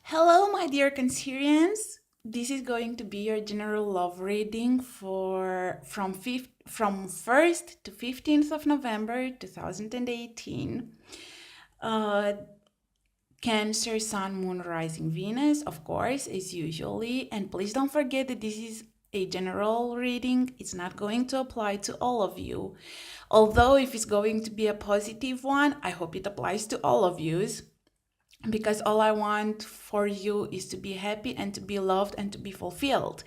Hello, my dear Cancerians. This is going to be your general love reading for from 1st to 15th of November 2018. Uh, Cancer, Sun, Moon, Rising, Venus, of course, as usually. And please don't forget that this is a general reading. It's not going to apply to all of you. Although if it's going to be a positive one, I hope it applies to all of you, because all I want for you is to be happy and to be loved and to be fulfilled.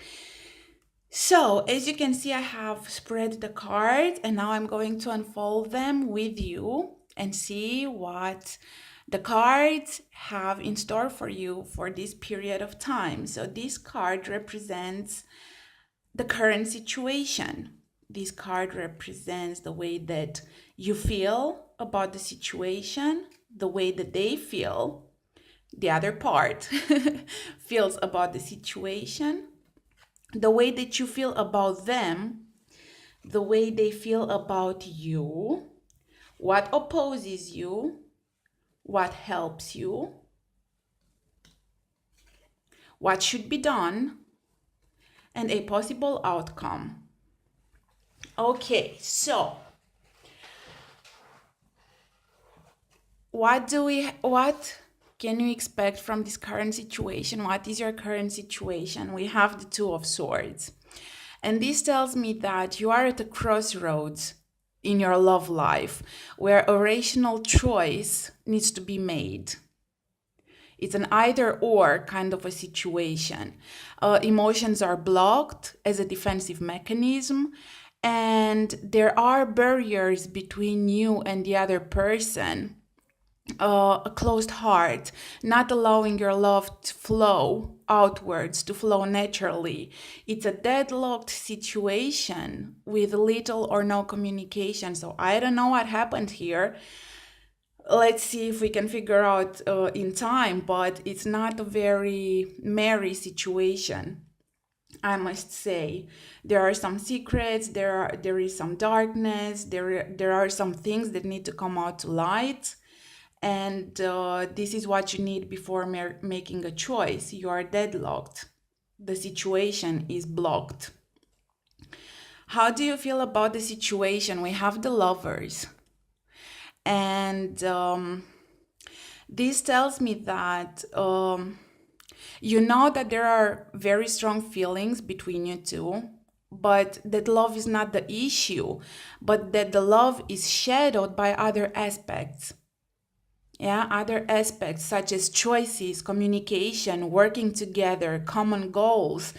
So, as you can see, I have spread the cards and now I'm going to unfold them with you and see what the cards have in store for you for this period of time. So, this card represents the current situation. This card represents the way that you feel about the situation, the way that they feel, the other part feels about the situation, the way that you feel about them, the way they feel about you, what opposes you, what helps you, what should be done, and a possible outcome. Okay, so what can you expect from this current situation? What is your current situation? We have the Two of Swords. And this tells me that you are at a crossroads in your love life where a rational choice needs to be made. It's an either or kind of a situation. Emotions are blocked as a defensive mechanism, and there are barriers between you and the other person. A closed heart, not allowing your love to flow outwards, to flow naturally. It's a deadlocked situation with little or no communication. So I don't know what happened here. Let's see if we can figure out in time, but it's not a very merry situation. I must say, there are some secrets, there is some darkness, there are some things that need to come out to light. And this is what you need before making a choice. You are deadlocked. The situation is blocked. How do you feel about the situation? We have the Lovers. And this tells me that you know that there are very strong feelings between you two, but that love is not the issue, but that the love is shadowed by other aspects. Yeah, other aspects such as choices, communication, working together, common goals,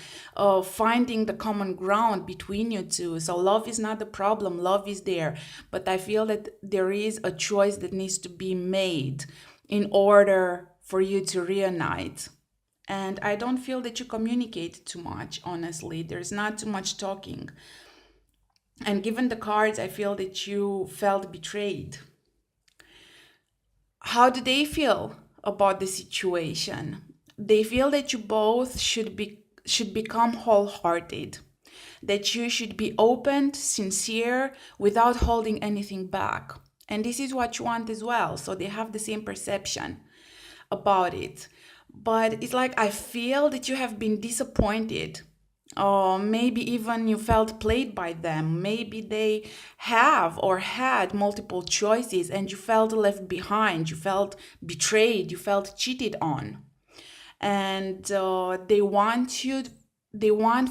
finding the common ground between you two. So love is not the problem, love is there. But I feel that there is a choice that needs to be made in order for you to reunite. And I don't feel that you communicate too much, honestly. There's not too much talking. And given the cards, I feel that you felt betrayed. How do they feel about the situation? They feel that you both should become wholehearted, that you should be open, sincere, without holding anything back. And this is what you want as well. So they have the same perception about it. But it's like I feel that you have been disappointed. Or maybe even you felt played by them. Maybe they have or had multiple choices and you felt left behind. You felt betrayed. You felt cheated on. And they want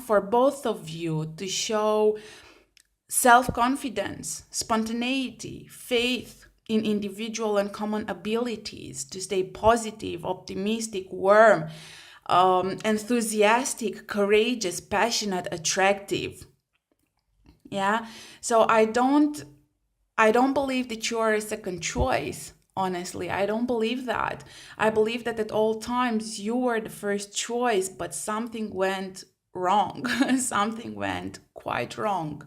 for both of you to show self-confidence, spontaneity, faith in individual and common abilities, to stay positive, optimistic, warm, enthusiastic, courageous, passionate, attractive. Yeah. So I don't believe that you are a second choice. Honestly, I don't believe that. I believe that at all times you were the first choice, but something went wrong. Something went quite wrong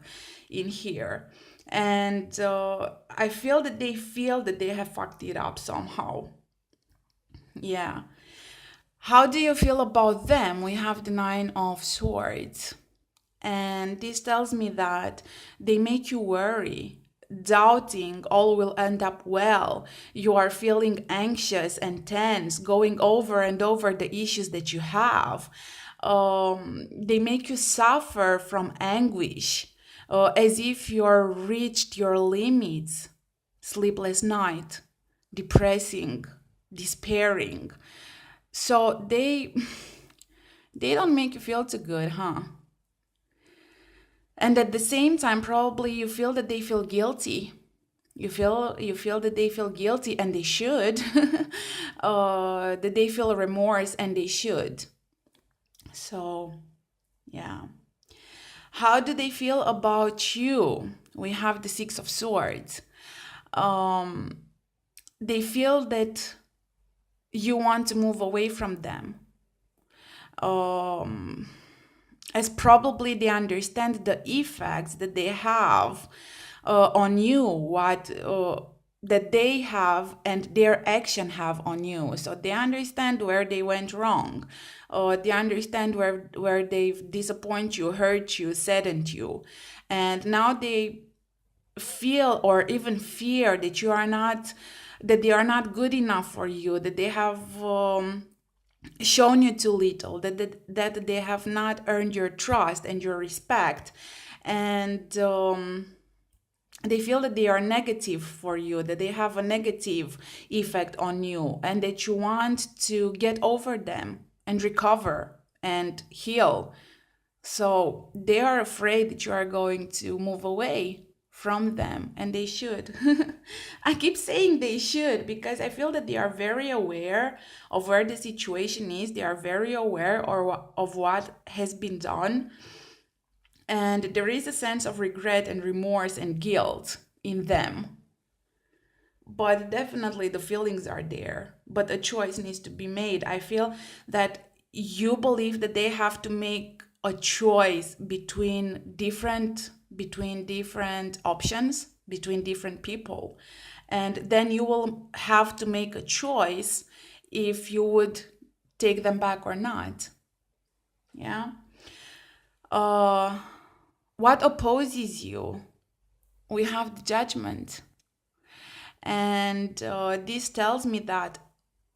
in here. And I feel that they have fucked it up somehow. Yeah. How do you feel about them? We have the Nine of Swords. And this tells me that they make you worry. doubting all will end up well. You are feeling anxious and tense, going over and over the issues that you have. They make you suffer from anguish, as if you're reached your limits. Sleepless night, depressing, despairing. So they don't make you feel too good, huh? And at the same time, probably you feel that they feel guilty. You feel that they feel guilty, and they should. That they feel remorse, and they should. So, yeah. How do they feel about you? We have the Six of Swords. They feel that you want to move away from them. As probably they understand the effects that they have on you, what that they have and their action have on you. So they understand where they went wrong. They understand where they've disappointed you, hurt you, saddened you. And now they feel or even fear that they are not good enough for you, that they have shown you too little, that they have not earned your trust and your respect. And they feel that they are negative for you, that they have a negative effect on you, and that you want to get over them and recover and heal. So they are afraid that you are going to move away from them, and they should. I keep saying they should because I feel that they are very aware of where the situation is. They are very aware of what has been done. And there is a sense of regret and remorse and guilt in them. But definitely the feelings are there. But a choice needs to be made. I feel that you believe that they have to make a choice between different options, between different people. And then you will have to make a choice if you would take them back or not. Yeah. What opposes you? We have the Judgment. And this tells me that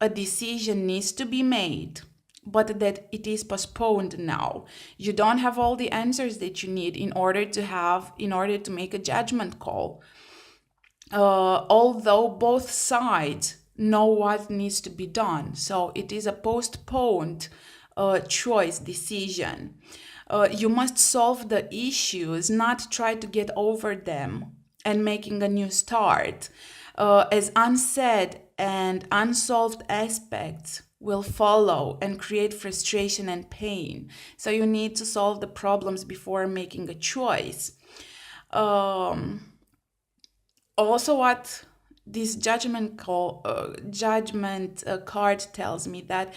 a decision needs to be made, but that it is postponed now. You don't have all the answers that you need in order to make a judgment call. Although both sides know what needs to be done. So it is a postponed choice, decision. You must solve the issues, not try to get over them and making a new start. As unsaid and unsolved aspects will follow and create frustration and pain. So you need to solve the problems before making a choice. Also, what this judgment card tells me that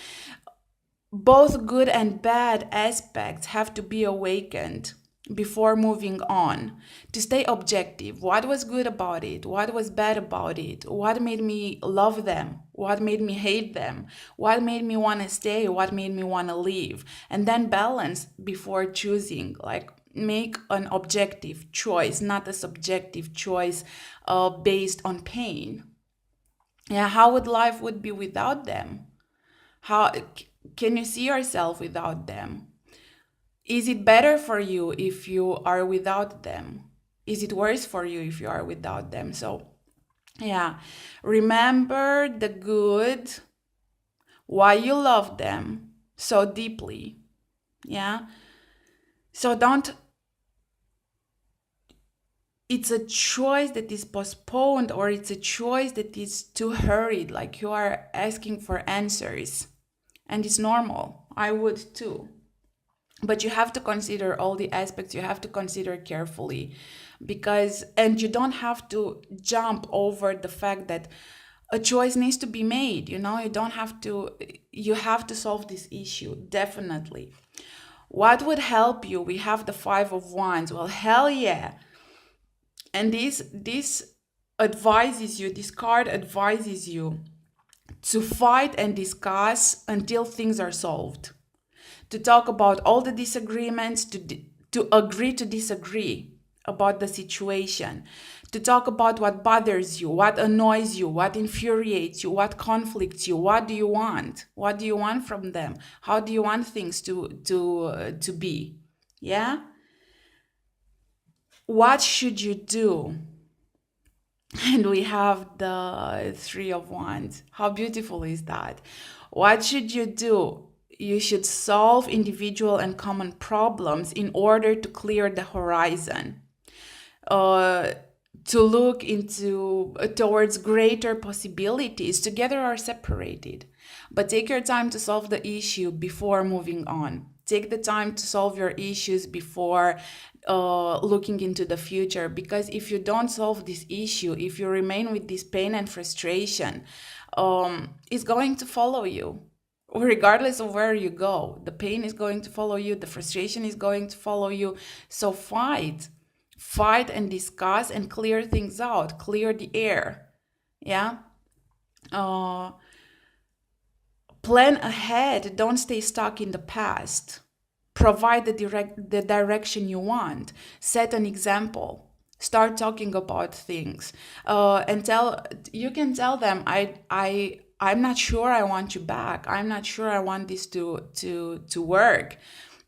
both good and bad aspects have to be awakened before moving on, to stay objective. What was good about it? What was bad about it? What made me love them? What made me hate them? What made me want to stay? What made me want to leave? And then balance before choosing, like make an objective choice, not a subjective choice based on pain. Yeah, how would life would be without them? How can you see yourself without them? Is it better for you if you are without them? Is it worse for you if you are without them? So, yeah, remember the good, why you love them so deeply. Yeah. So it's a choice that is postponed, or it's a choice that is too hurried, like you are asking for answers. And it's normal. I would too. But you have to consider all the aspects, you have to consider carefully, and you don't have to jump over the fact that a choice needs to be made. You have to solve this issue, definitely. What would help you? We have the Five of Wands. Well, hell yeah. And this card advises you to fight and discuss until things are solved. To talk about all the disagreements, to agree to disagree about the situation, to talk about what bothers you, what annoys you, what infuriates you, what conflicts you. What do you want? What do you want from them? How do you want things to be? Yeah? What should you do? And we have the Three of Wands. How beautiful is that? What should you do? You should solve individual and common problems in order to clear the horizon, to look into towards greater possibilities, together or separated. But take your time to solve the issue before moving on. Take the time to solve your issues before looking into the future, because if you don't solve this issue, if you remain with this pain and frustration, it's going to follow you regardless of where you go. The pain is going to follow you, the frustration is going to follow you. So fight and discuss and clear things out, clear the air. Yeah. Plan ahead, don't stay stuck in the past. Provide the direction you want. Set an example. Start talking about things, and you can tell them, I'm not sure I want you back. I'm not sure I want this to work,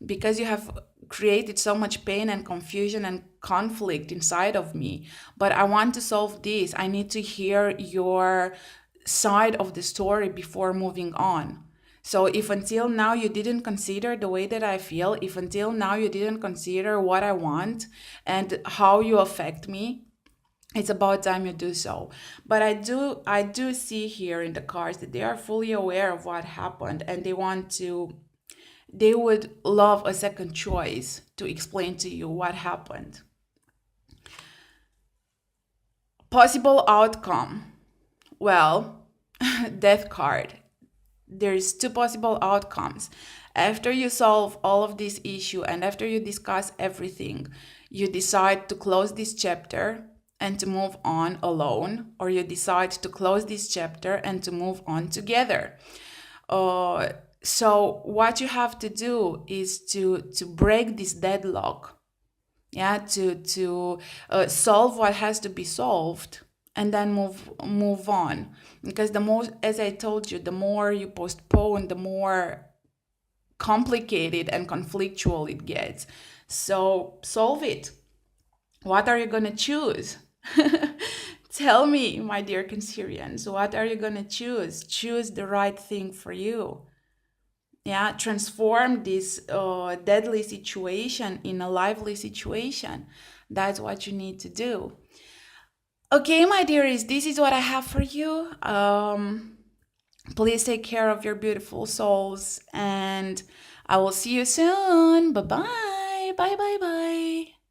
because you have created so much pain and confusion and conflict inside of me. But I want to solve this. I need to hear your side of the story before moving on. So if until now you didn't consider the way that I feel, if until now you didn't consider what I want and how you affect me, it's about time you do so. But I do see here in the cards that they are fully aware of what happened, and they would love a second choice to explain to you what happened. Possible outcome. Well, death card. There's two possible outcomes. After you solve all of this issue and after you discuss everything, you decide to close this chapter and to move on alone, or you decide to close this chapter and to move on together. So what you have to do is to break this deadlock, yeah, to solve what has to be solved, and then move on. Because the more, as I told you, the more you postpone, the more complicated and conflictual it gets. So solve it. What are you going to choose? Tell me, my dear Cancerians, what are you going to choose? Choose the right thing for you. Yeah, transform this deadly situation in a lively situation. That's what you need to do. Okay, my dearies, this is what I have for you. Please take care of your beautiful souls, and I will see you soon. Bye-bye. Bye, bye, bye.